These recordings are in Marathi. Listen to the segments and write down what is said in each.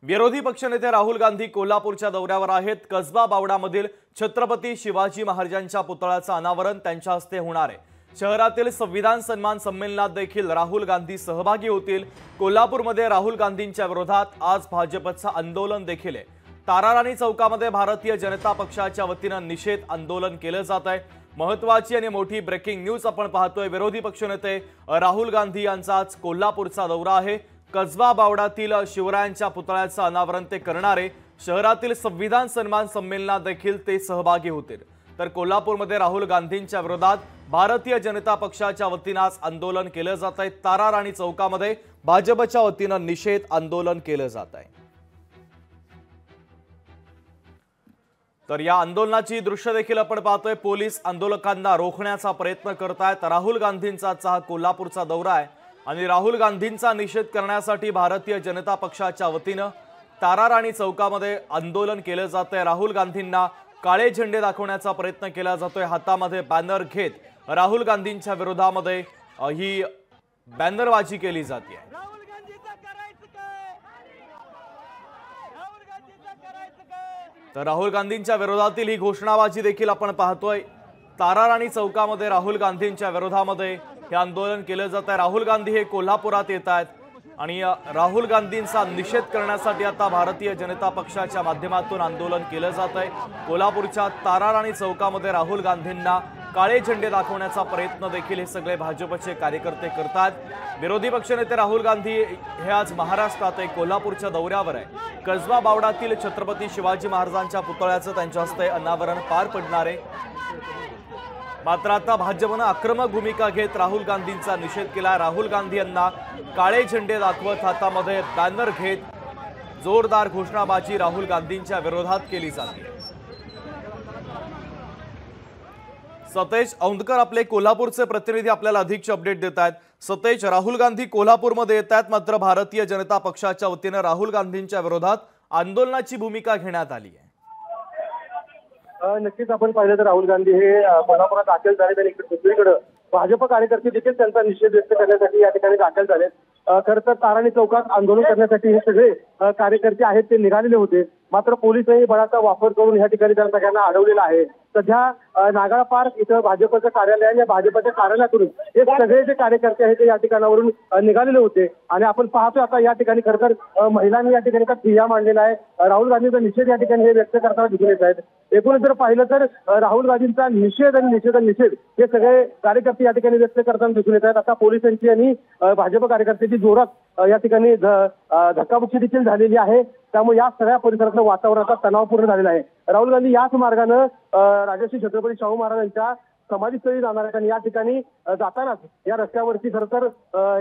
विरोधी पक्षनेते राहुल गांधी कोल्हापूरच्या दौऱ्यावर आहेत। कसबा बावडामधील छत्रपती शिवाजी महाराजांच्या पुतळ्याचं अनावरण त्यांच्या हस्ते होणार आहे। शहरातील संविधान सन्मान संमेलनात देखील राहुल गांधी सहभागी होतील। कोल्हापूरमध्ये राहुल गांधींच्या विरोधात आज भाजपचं आंदोलन देखील आहे। ताराराणी चौकामध्ये भारतीय जनता पक्षाच्या वतीनं निषेध आंदोलन केलं जात आहे। महत्त्वाची आणि मोठी ब्रेकिंग न्यूज आपण पाहतोय। विरोधी पक्षनेते राहुल गांधी यांचा आज कोल्हापूरचा दौरा आहे। कसबा बावडातील शिवरायांच्या पुतळ्याचं अनावरण ते करणार आहे। शहरातील संविधान सन्मान संमेलनात देखील ते सहभागी होतील। तर कोल्हापूरमध्ये राहुल गांधींच्या विरोधात भारतीय जनता पक्षाच्या वतीनं आज आंदोलन केलं जात आहे। ताराराणी चौकामध्ये भाजपच्या वतीनं निषेध आंदोलन केलं जात आहे। तर या आंदोलनाची दृश्य देखील आपण पाहतोय। पोलीस आंदोलकांना रोखण्याचा प्रयत्न करतायत। राहुल गांधींचा हा कोल्हापूरचा दौरा आहे आणि राहुल गांधींचा निषेध करण्यासाठी भारतीय जनता पक्षाच्या वतीनं ताराराणी चौकामध्ये आंदोलन केलं जातंय। राहुल गांधींना काळे झेंडे दाखवण्याचा प्रयत्न केला जातोय। हातामध्ये बॅनर घेत राहुल गांधींच्या विरोधामध्ये ही बॅनरबाजी केली जाते। तर राहुल गांधींच्या विरोधातील ही घोषणाबाजी देखील आपण पाहतोय। ताराराणी चौकामध्ये राहुल गांधींच्या विरोधामध्ये हे आंदोलन केलं जात आहे। राहुल गांधी हे कोल्हापुरात येत आहेत आणि राहुल गांधींचा निषेध करण्यासाठी आता भारतीय जनता पक्षाच्या माध्यमातून आंदोलन केलं जात आहे। कोल्हापूरच्या ताराराणी चौकामध्ये राहुल गांधींना काळे झेंडे दाखवण्याचा प्रयत्न देखील हे सगळे भाजपचे कार्यकर्ते करतात। विरोधी पक्षनेते राहुल गांधी हे आज महाराष्ट्रात कोल्हापूरच्या दौऱ्यावर आहे। कसबा बावडातील छत्रपती शिवाजी महाराजांच्या पुतळ्याचं त्यांच्या हस्ते अनावरण पार पडणार आहे। मात्र आता भाजपनं आक्रमक भूमिका घेत राहुल गांधींचा निषेध केला। राहुल गांधी यांना काळे झेंडे दाखवत हातामध्ये बॅनर घेत जोरदार घोषणाबाजी राहुल गांधींच्या विरोधात केली जाते। सतेज औंधकर आपले कोल्हापूरचे प्रतिनिधी आपल्याला अधिकची अपडेट देत आहेत। सतेज, राहुल गांधी कोल्हापूरमध्ये येत आहेत, मात्र भारतीय जनता पक्षाच्या वतीनं राहुल गांधींच्या विरोधात आंदोलनाची भूमिका घेण्यात आली आहे। नक्कीच आपण पाहिलं तर राहुल गांधी हे कोल्हापुरात दाखल झाले आणि दुसरीकडे भाजप कार्यकर्ते देखील त्यांचा निषेध व्यक्त करण्यासाठी या ठिकाणी दाखल झाले। खरं तर ताराराणी चौकात आंदोलन करण्यासाठी हे सगळे कार्यकर्ते आहेत ते निघालेले होते, मात्र पोलिसांनी बळाचा वापर करून या ठिकाणी त्या सगळ्यांना अडवलेला आहे। सध्या नागाळा पार्क इथं भाजपचं कार्यालय आहे। या भाजपच्या कार्यालयातून हे सगळे जे कार्यकर्ते आहेत ते या ठिकाणावरून निघालेले होते आणि आपण पाहतोय आता या ठिकाणी खरं तर महिलांनी या ठिकाणी ठिय्या मांडलेला आहे। राहुल गांधींचा निषेध या ठिकाणी हे व्यक्त करताना दिसून येत आहेत। एकूणच जर पाहिलं तर राहुल गांधींचा निषेध हे सगळे कार्यकर्ते या ठिकाणी व्यक्त करताना दिसून येत आहेत। आता पोलिसांची आणि भाजप कार्यकर्त्यांची जोरात या ठिकाणी धक्काबुक्की देखील झालेली आहे। त्यामुळे या सगळ्या परिसरातलं वातावरण आता तणावपूर्ण झालेलं आहे। राहुल गांधी याच मार्गानं राजर्षी छत्रपती शाहू महाराजांच्या समाधीस्थळी जाणार आहेत आणि या ठिकाणी जातानाच या रस्त्यावरती खरं तर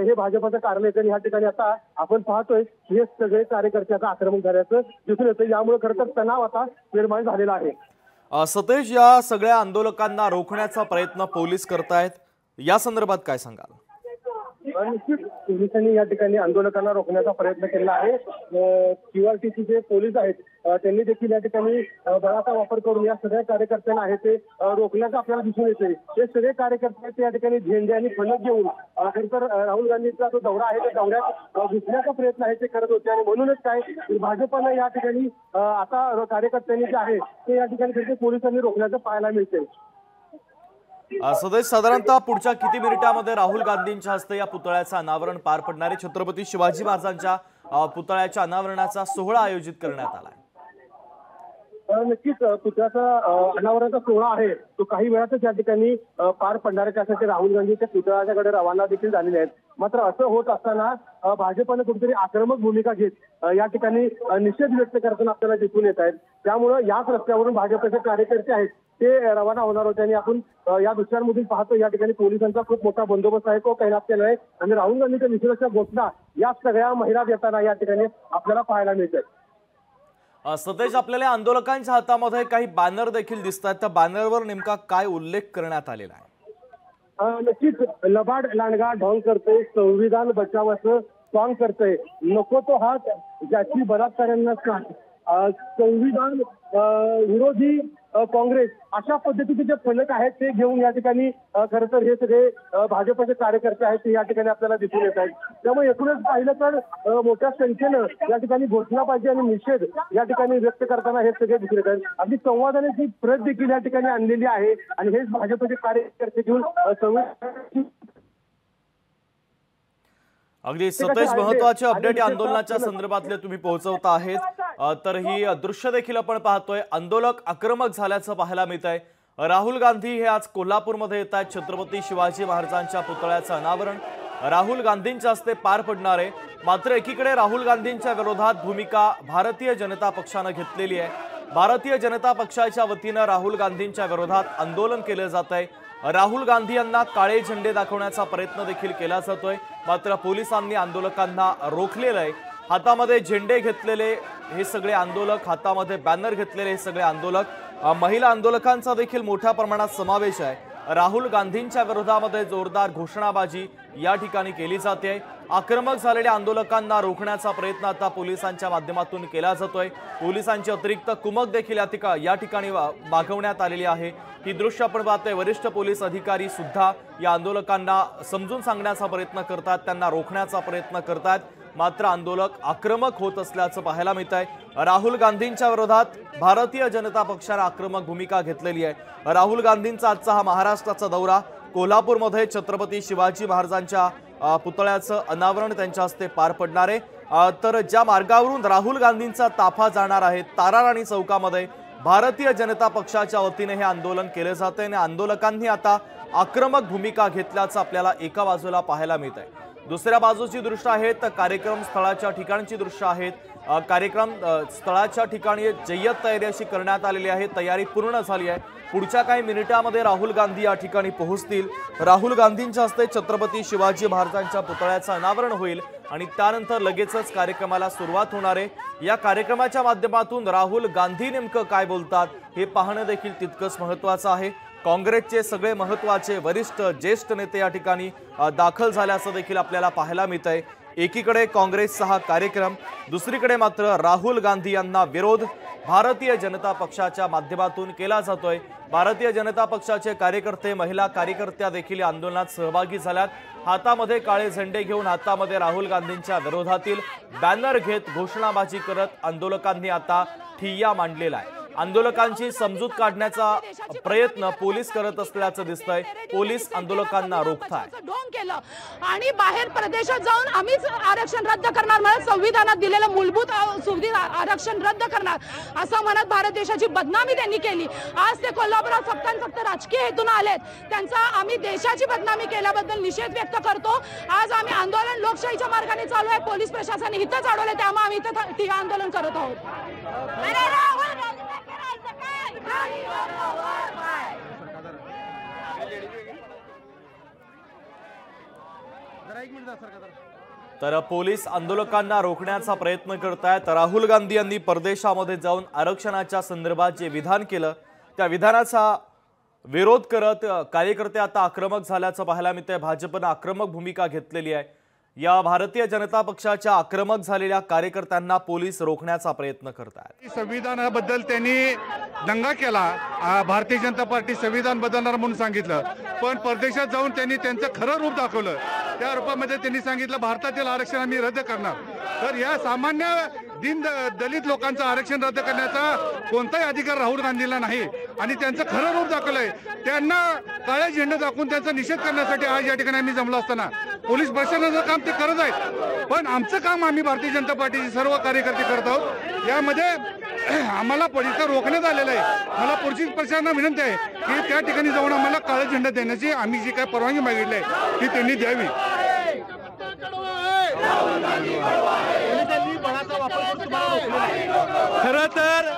हे भाजपचं कार्यालय या ठिकाणी आता आपण पाहतोय हे सगळे कार्यकर्ते आता आक्रमक झाल्याचं दिसून येतं। यामुळे खरं तर तणाव आता निर्माण झालेला आहे। सतेज, या सगळ्या आंदोलकांना रोखण्याचा प्रयत्न पोलीस करतायत, या संदर्भात काय सांगाल? निश्चित पोलिसांनी या ठिकाणी आंदोलकांना रोखण्याचा प्रयत्न केला आहे। QRTC जे पोलीस आहेत त्यांनी देखील या ठिकाणी बळाचा वापर करून या सगळ्या कार्यकर्त्यांना आहे ते रोखण्याचं आपल्याला दिसून येते। हे सगळे कार्यकर्ते आहेत ते या ठिकाणी झेंडे आणि फलक घेऊन खरं तर राहुल गांधींचा जो दौरा आहे त्या दौऱ्यात घुसण्याचा प्रयत्न आहे ते करत होते आणि म्हणूनच काय भाजपनं या ठिकाणी आता कार्यकर्त्यांनी जे आहे ते या ठिकाणी पोलिसांनी रोखण्याचं पाहायला मिळते। सदैव साधारणतः पुढच्या किती मिनिटांमध्ये राहुल गांधींच्या हस्ते या पुतळ्याचं अनावरण पार पडणार आहे? छत्रपती शिवाजी महाराजांच्या पुतळ्याच्या अनावरणाचा सोहळा आयोजित करण्यात आला आहे। नक्कीच पुतळ्याचा अनावरणाचा सोहळा आहे तो काही वेळातच या ठिकाणी पार पडणार आहे। त्यासाठी राहुल गांधी त्या पुतळ्याच्याकडे रवाना देखील झालेले आहेत। मात्र असं होत असताना भाजपने कुठेतरी आक्रमक भूमिका घेत या ठिकाणी निषेध व्यक्त करताना आपल्याला दिसून येत आहेत। त्यामुळे याच रस्त्यावरून भाजपचे कार्यकर्ते आहेत ते रवाना होणार होते आणि आपण या दृश्यांमधून पाहतो या ठिकाणी पोलिसांचा खूप मोठा बंदोबस्त आहे तो तैनात केला आहे आणि राहुल गांधीच्या निषेधाच्या घोषणा या सगळ्या महिला देताना या ठिकाणी आपल्याला पाहायला मिळतात। सतेज, आपल्याला आंदोलकांच्या हातामध्ये काही बॅनर देखील दिसतात, त्या बॅनरवर नेमका काय उल्लेख करण्यात आलेला आहे? नक्कीच लबाड लांडगा ढोंग करतोय, संविधान बचावाचं सॉंग करतोय, नको तो हात ज्याची बलात्काऱ्यांना संविधान विरोधी काँग्रेस अशा पद्धतीचे जे फलक आहेत ते घेऊन या ठिकाणी खरं तर हे सगळे भाजपचे कार्यकर्ते आहेत ते या ठिकाणी आपल्याला दिसून येत आहेत। त्यामुळे एकूणच पाहिलं तर मोठ्या संख्येनं या ठिकाणी घोषणाबाजी आणि निषेध या ठिकाणी व्यक्त करताना हे सगळे दिसत आहेत. अगदी संवादाची प्रत देखील या ठिकाणी आणलेली आहे आणि हेच भाजपचे कार्यकर्ते घेऊन अगदी सतेज महत्वाचे अपडेट या आंदोलनाच्या संदर्भातले तुम्ही पोहोचवता आहेत. तर ही दृश्य देखील आपण पाहतोय. आंदोलक आक्रमक झाल्याचं पाहायला मिळत आहे. राहुल गांधी हे आज कोल्हापूरमध्ये येत आहेत. छत्रपती शिवाजी महाराजांच्या पुतळ्याचं अनावरण राहुल गांधींच्या हस्ते पार पडणार आहे. मात्र एकीकडे राहुल गांधींच्या विरोधात भूमिका भारतीय जनता पक्षानं घेतलेली आहे. भारतीय जनता पक्षाच्या वतीनं राहुल गांधींच्या विरोधात आंदोलन केलं जात आहे. राहुल गांधी यांना काळे झेंडे दाखवण्याचा प्रयत्न देखील केला जातोय. मात्र पोलिसांनी आंदोलकांना रोखलेलं आहे. हातामध्ये झेंडे घेतलेले हे सगळे आंदोलक, हातामध्ये बॅनर घेतलेले हे सगळे आंदोलक, महिला आंदोलकांचा देखील मोठ्या प्रमाणात समावेश आहे. राहुल गांधींच्या विरोधामध्ये जोरदार घोषणाबाजी या ठिकाणी केली जाते. आक्रमक झालेल्या आंदोलकांना रोखण्याचा प्रयत्न आता पोलिसांच्या माध्यमातून केला जातोय. पोलिसांची अतिरिक्त कुमक देखील या ठिकाणी मागवण्यात आलेली आहे. ही दृश्य आपण पाहतोय. वरिष्ठ पोलीस अधिकारी सुद्धा या आंदोलकांना समजून सांगण्याचा प्रयत्न करतात, त्यांना रोखण्याचा प्रयत्न करतात. मात्र आंदोलक आक्रमक होत असल्याचं पाहायला मिळत आहे. राहुल गांधींच्या विरोधात भारतीय जनता पक्षाने आक्रमक भूमिका घेतलेली आहे. राहुल गांधींचा आजचा हा महाराष्ट्राचा दौरा, कोल्हापूरमध्ये छत्रपती शिवाजी महाराजांच्या पुतळ्याचं अनावरण त्यांच्या हस्ते पार पडणार आहे. तर ज्या मार्गावरून राहुल गांधींचा ताफा जाणार आहे, ताराराणी चौकामध्ये भारतीय जनता पक्षाच्या वतीने हे आंदोलन केले जाते आणि आंदोलकांनी आता आक्रमक भूमिका घेतल्याचं आपल्याला एका बाजूला पाहायला मिळत आहे. दुसऱ्या बाजूची दृश्य आहेत कार्यक्रम स्थळाच्या ठिकाणची दृश्य आहेत. कार्यक्रम स्थळाच्या ठिकाणी जय्यत तयारी अशी करण्यात आलेली आहे. तयारी पूर्ण झाली आहे. पुढच्या काही मिनिटांमध्ये राहुल गांधी या ठिकाणी पोहोचतील. राहुल गांधींच्या हस्ते छत्रपती शिवाजी महाराजांच्या पुतळ्याचं अनावरण होईल आणि त्यानंतर लगेचच कार्यक्रमाला सुरुवात होणार आहे. या कार्यक्रमाच्या माध्यमातून राहुल गांधी नेमकं काय बोलतात हे पाहणं देखील तितकंच महत्त्वाचं आहे. काँग्रेसचे सगळे महत्त्वाचे वरिष्ठ ज्येष्ठ नेते या ठिकाणी दाखल झाल्याचं देखील आपल्याला पाहायला मिळत आहे. एकीकडे काँग्रेसचा हा कार्यक्रम, दुसरीकडे मात्र राहुल गांधी यांना विरोध भारतीय जनता पक्षाच्या माध्यमातून केला जातोय. भारतीय जनता पक्षाचे कार्यकर्ते, महिला कार्यकर्त्या देखील या आंदोलनात सहभागी झाल्यात. हातामध्ये काळे झेंडे घेऊन, हातामध्ये राहुल गांधींच्या विरोधातील बॅनर घेत घोषणाबाजी करत आंदोलकांनी आता ठिय्या मांडलेला आहे. आंदोलकांची समजूत काढण्याचा प्रयत्न पोलीस करत असल्याचं दिसतंय. पोलीस आंदोलकांना रोखतायत. आणि बाहेर प्रदेशात जाऊन आम्हीच आरक्षण रद्द करणार, म्हणत संविधानात दिलेलं मूलभूत आरक्षण रद्द करणार असं म्हणत भारत देशाची बदनामी त्यांनी केली. आज ते कोल्हापुरात फक्त राजकीय हेतून आलेत. त्यांचा आम्ही देशाची बदनामी केल्याबद्दल निषेध व्यक्त करतो. आज आम्ही आंदोलन लोकशाहीच्या मार्गाने चालू आहे. पोलीस प्रशासनाने इथंच अडवले, त्यामुळे आम्ही इथं ठिय्या आंदोलन करत आहोत. तर पोलीस आंदोलकांना रोखण्याचा प्रयत्न करतायत. राहुल गांधी यांनी परदेशामध्ये जाऊन आरक्षणाच्या संदर्भात जे विधान केलं त्या विधानाचा विरोध करत कार्यकर्ते आता आक्रमक झाल्याचं पाहायला मिळतंय. भाजपनं आक्रमक भूमिका घेतलेली आहे. या भारतीय जनता पक्षाच्या आक्रमक झालेल्या कार्यकर्त्यांना पोलीस रोखण्याचा प्रयत्न करतात. संविधानाबद्दल त्यांनी दंगा केला. भारतीय जनता पार्टी संविधान बदलणार म्हणून सांगितलं, पण परदेशात जाऊन त्यांनी त्यांचं खरं रूप दाखवलं. त्या रूपामध्ये त्यांनी सांगितलं भारतातील आरक्षण आम्ही रद्द करणार. तर या सामान्य दलित लोकांचं आरक्षण रद्द करण्याचा कोणताही अधिकार राहुल गांधीला नाही आणि त्यांचं खरं रूप दाखवलंय. त्यांना काळ्या झेंडे दाखवून त्यांचा निषेध करण्यासाठी आज या ठिकाणी आम्ही जमलो असताना पोलीस प्रशासनाचं काम ते करत आहेत, पण आमचं काम आम्ही भारतीय जनता पार्टीचे सर्व कार्यकर्ते करत आहोत. यामध्ये आम्हाला पोलिसांना रोखण्यात आलेलं आहे. मला पोलीस प्रशासनाला विनंती आहे की त्या ठिकाणी जाऊन आम्हाला काळा झेंडा देण्याची आम्ही जी काय परवानगी मागितली आहे ती त्यांनी द्यावी. खरं तर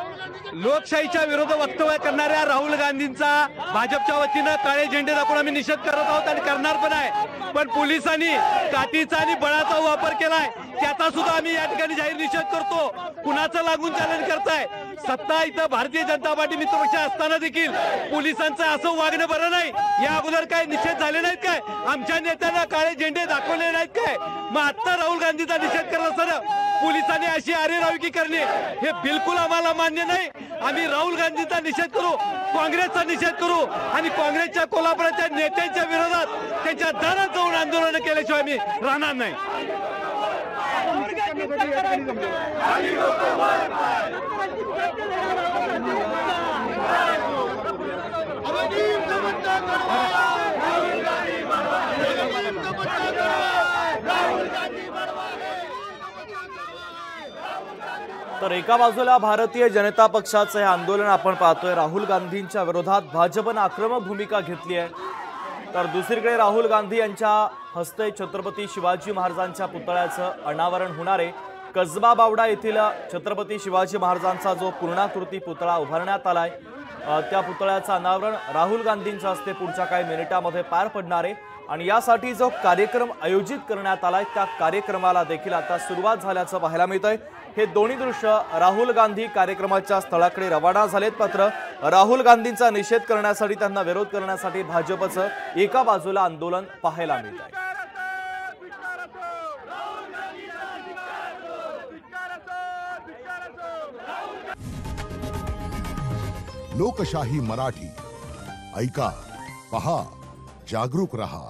लोकशाहीच्या विरोधात वक्तव्य करणाऱ्या राहुल गांधींचा भाजपच्या वतीनं काळे झेंडे दाखवून आम्ही निषेध करत आहोत आणि करणार पण आहे. पण पोलिसांनी काठीचा आणि बळाचा वापर केलाय त्याचा सुद्धा आम्ही या ठिकाणी जाहीर निषेध करतो. कुणाचं लागून चालन करताय? सत्ता इथं भारतीय जनता पार्टी मित्रपक्ष असताना देखील पोलिसांचं असं वागणं बरं नाही. या अगोदर काय निषेध झाले नाहीत काय? आमच्या नेत्यांना काळे झेंडे दाखवले नाहीत काय? मग आता राहुल गांधीचा निषेध करत असताना पोलिसांनी अशी आरेरावी करणे हे बिलकुल आम्हाला मान्य नाही. आम्ही राहुल गांधीचा निषेध करू, काँग्रेसचा निषेध करू आणि काँग्रेसच्या कोल्हापुराच्या नेत्यांच्या विरोधात त्यांच्या दारात जाऊन आंदोलन केल्याशिवाय आम्ही राहणार नाही. तर एका बाजूला भारतीय जनता पक्षाचं हे आंदोलन आपण पाहतोय, राहुल गांधींच्या विरोधात भाजपनं आक्रमक भूमिका घेतली आहे. तर दुसरीकडे राहुल गांधी यांच्या हस्ते छत्रपती शिवाजी महाराजांच्या पुतळ्याचं अनावरण होणार आहे. कसबा बावडा येथील छत्रपती शिवाजी महाराजांचा जो पूर्णाकृती पुतळा उभारण्यात आलाय, त्या पुतळ्याचं अनावरण राहुल गांधींच्या हस्ते पुढच्या काही मिनिटांमध्ये पार पडणार आहे. आणि यासाठी जो कार्यक्रम आयोजित करण्यात आलाय त्या कार्यक्रमाला देखील आता सुरुवात झाल्याचं पाहायला मिळतंय. हे दोन्ही दृश्य राहुल गांधी कार्यक्रमाच्या स्थळाकडे रवाना झालेत. मात्र राहुल गांधींचा निषेध करण्यासाठी, त्यांना विरोध करण्यासाठी भाजपचं एका बाजूला आंदोलन पाहायला मिळत आहे. लोकशाही मराठी ऐका, पहा, जागरूक रहा.